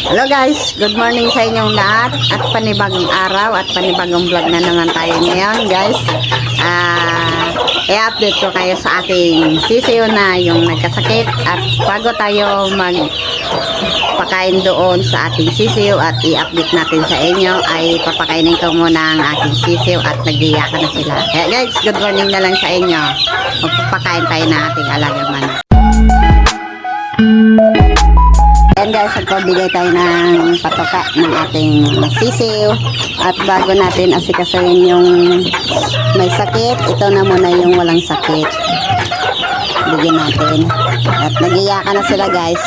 Hello guys, good morning sa inyong lahat at panibagong araw at panibagong vlog na naman tayo ngayon guys. I-update ko kayo sa aking sisiyo na yung nagkasakit at bago tayo magpakain doon sa ating sisiyo at i-update natin sa inyo ay papakainin ko muna ang aking sisiyo at nag-iyakan na sila. Kaya guys, good morning na lang sa inyo. Magpapakain tayo ng ating alagang manok. Ayan guys, magpabigay tayo ng patoka ng ating sisiw. At bago natin asikasuhin yung may sakit, ito na muna yung walang sakit. Bigyan natin. At nag-iyakan na sila guys.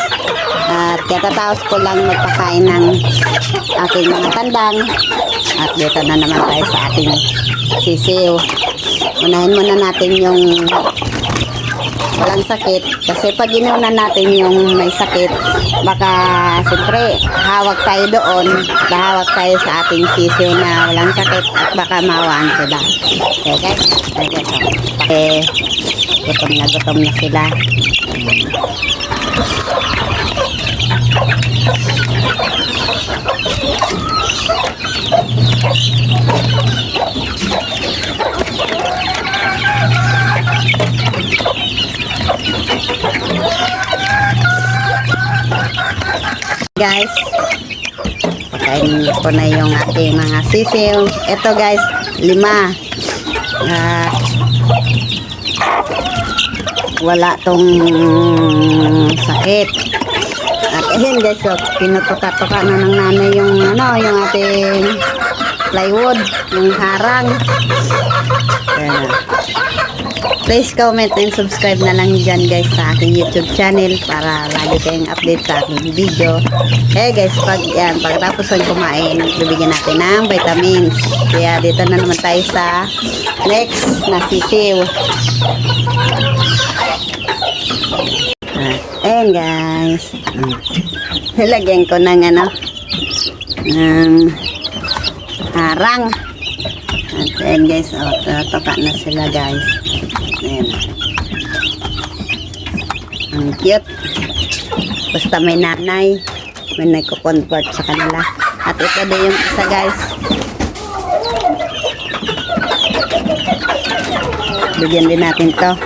At katatapos ko lang magpakain ng ating mga tandang. At dito na naman tayo sa ating sisiw. Unahin muna natin yung walang sakit kasi pag inuna natin yung may sakit baka siyempre hawak tayo doon, hawak tayo sa ating sisiw na walang sakit at baka mawaan sila. Okay guys, gutom na sila. Guys, pakain ko na yung ating mga sisiw. Ito guys, 5. Wala tong sakit. At ayun guys, so, pinutuka-tuka na ng nanay yung yung ating plywood, yung harang. Ayan. Please comment and subscribe na lang dyan guys sa aking YouTube channel para lagi kayong update sa aking video. Guys, pagkatapos ng kumain, bibigyan natin ng vitamins. Kaya dito na naman tayo sa next na sisiw. Ayan guys. Nilagyan ko ng harang. At ayan guys, toka na sila guys. Ayan. Ang cute. Basta may nanay, may nagko-convert sa kanila. At ito din yung isa guys. Bigyan din natin to.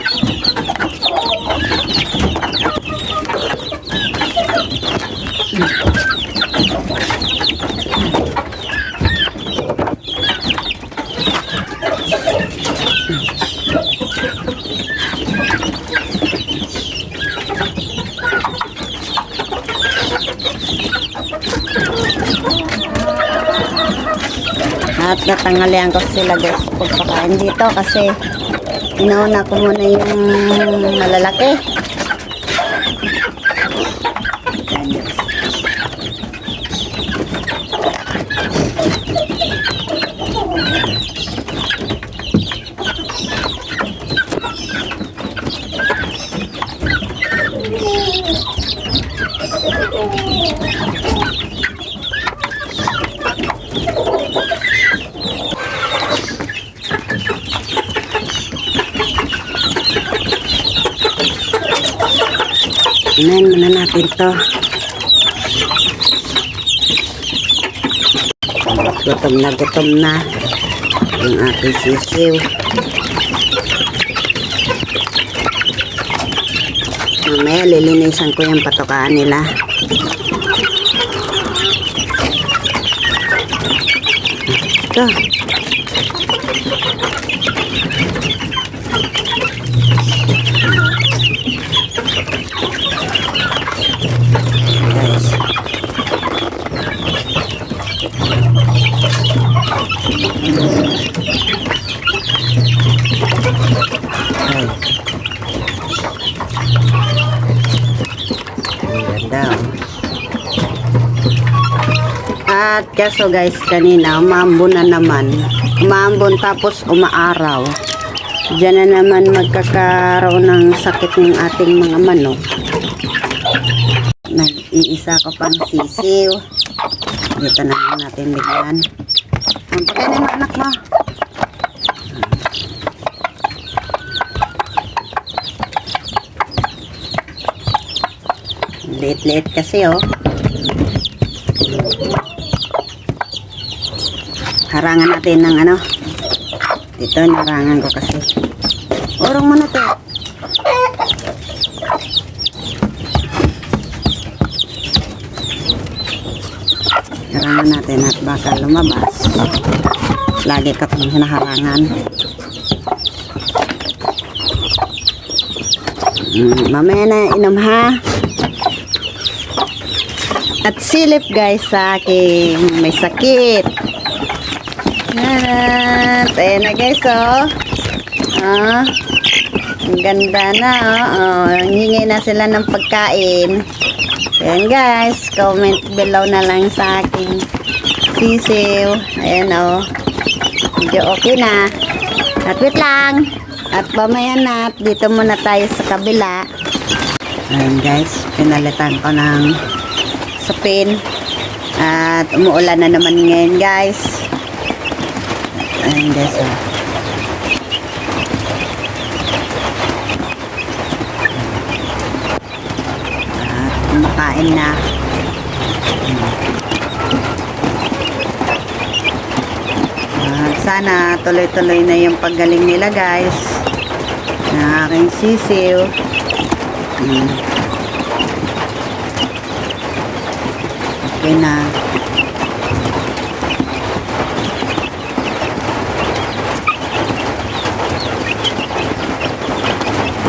At natangalian ko sila guys pagpakain dito kasi inauna ko muna yung malalaki. Amen, muna natin to. Gutom na yung ating sisiw. Mamaya lilinisan ko yung patokaan nila. Ito. At kaso guys, kanina umambon na naman. Umambon tapos umaaraw. Diyan na naman magkakaroon ng sakit ng ating mga manok. Nag-iisa ko pang sisiw. Dito na natin bigyan. Ang pakainin mo anak mo. Liit-liit kasi oh. harangan natin ng ano. Dito, narangan ko kasi. Urong mo na to. Harangan natin at baka lumabas. Lagi ka itong hinaharangan. Mamaya na inom ha. At silip guys sa aking may sakit. At ayan na guys oh. Ang ganda na oh. Hingi na sila ng pagkain. Ayan guys, comment below na lang sa aking sisiw. Ayan oh. Medyo okay na. At wait lang. At mamaya na, dito muna tayo sa kabila. Ayan guys, pinalitan ko ng sapin. At umuulan na naman ngayon guys. Ayan guys oh. At kumakain na. Sana tuloy-tuloy na yung paggaling nila guys na aking sisiw. Okay na.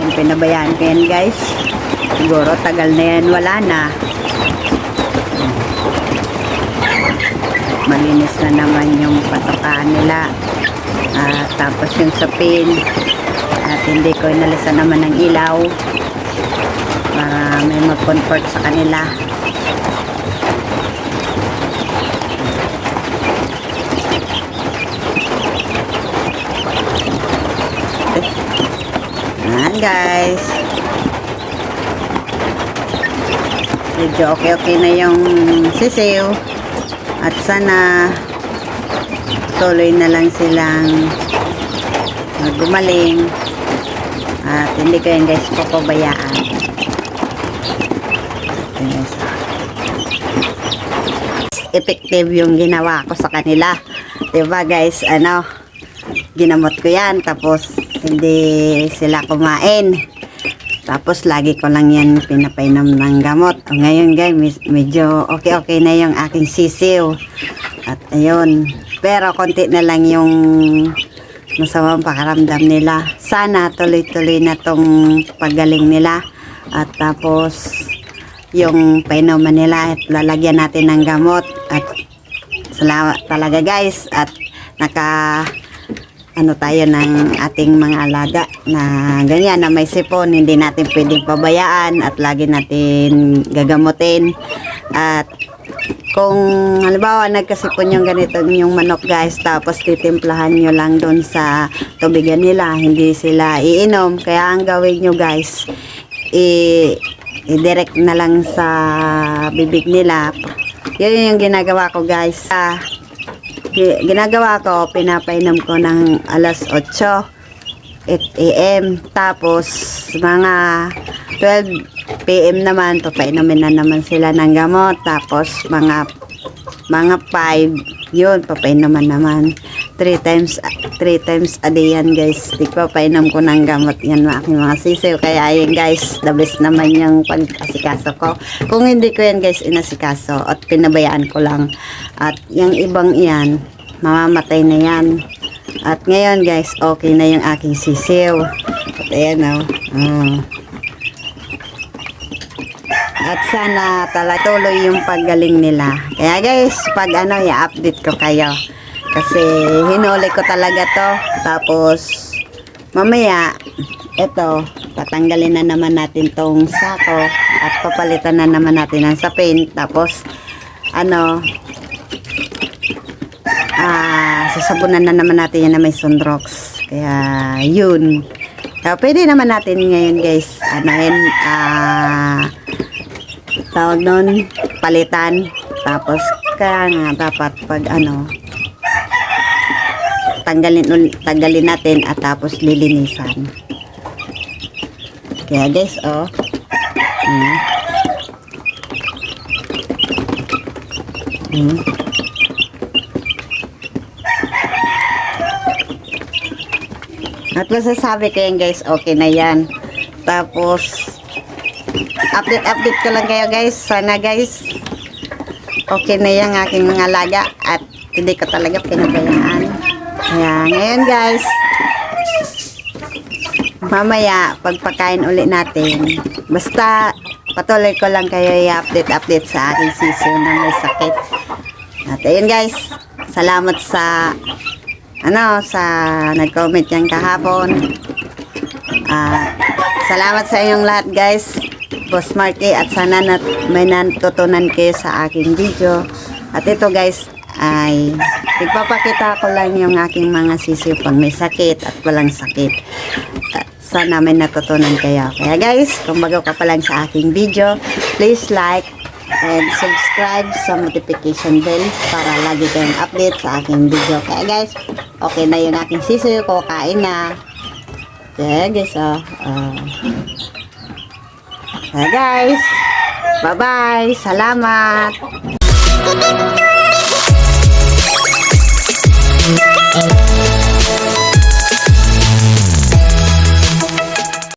Yung pinabayaan ko yan guys, siguro tagal na yan wala na. Malinis na naman yung patokaan nila. Tapos yung sapin. At hindi ko inalisan naman ng ilaw para may mag-comfort sa kanila. Ayan guys. Medyo okay na yung sisiw. At sana tuloy na lang silang gumaling at hindi ko yan guys papabayaan. Yes. Effective yung ginawa ko sa kanila, diba guys, ano, ginamot ko yan tapos hindi sila kumain, tapos lagi ko lang yan pinapainom ng gamot. Ngayon guys, medyo okay na yung aking sisiw. At ayun, pero konti na lang yung masamang pakaramdam nila. Sana tuloy-tuloy na tong paggaling nila. At tapos yung painuman nila at lalagyan natin ng gamot. At salamat talaga guys. At ano tayo ng ating mga alaga na ganyan na may sipon, hindi natin pwedeng pabayaan at lagi natin gagamutin. At kung halimbawa nagkasipon yung ganito yung manok guys, tapos titimplahan nyo lang doon sa tubigan nila, hindi sila iinom. Kaya ang gawin nyo guys, i-direct na lang sa bibig nila. Yun yung ginagawa ko guys. Ginagawa ko, pinapainom ko ng alas 8 AM, tapos mga 12 PM naman papainumin na naman sila ng gamot. Tapos mga 5 yun papainuman naman 3 times a day yan guys. Di pa painom ko ng gamot yan aking mga sisiw. Kaya yun guys, the best naman yung pag-asikaso ko. Kung hindi ko yan guys inasikaso at pinabayaan ko lang, at yung ibang yan mamamatay na yan. At ngayon guys, okay na yung aking sisiw. At ayan o. At sana tuloy yung paggaling nila. Kaya guys, pag ano, i-update ko kayo. Kasi hinuli ko talaga to. Tapos mamaya, eto, tatanggalin na naman natin tong sako. At papalitan na naman natin ng sapin. Tapos, ano, sasabunan na naman natin yan na may sunrox. Kaya yun. Kaya pwede naman natin ngayon guys, tawag nun, palitan. Tapos kaya nga dapat pag ano, tanggalin natin at tapos lilinisan. Kaya guys, At masasabi ko yan guys, okay na yan. Tapos, update ko lang kayo guys. Sana guys, okay na yan aking mga alaga. At hindi ko talaga pinabayaan. Ayan, ngayon guys, mamaya, pagpakain ulit natin. Basta, patuloy ko lang kayo i-update sa aking sisiw na may sakit. At ayun guys, salamat sa nag-comment yan kahapon. Salamat sa inyong lahat guys, Boss Marky, at sana may natutunan kayo sa aking video. At ito guys, ay ipapakita ko lang yung aking mga sisiw pag may sakit at walang sakit. At sana may natutunan kayo. Kaya guys, kung bago ka pa lang sa aking video, please like and subscribe sa notification bell para lagi kayong update sa aking video. Kaya guys, okay na yung aking sisiw ko, kain na. Kaya guys, kaya guys, bye bye, salamat.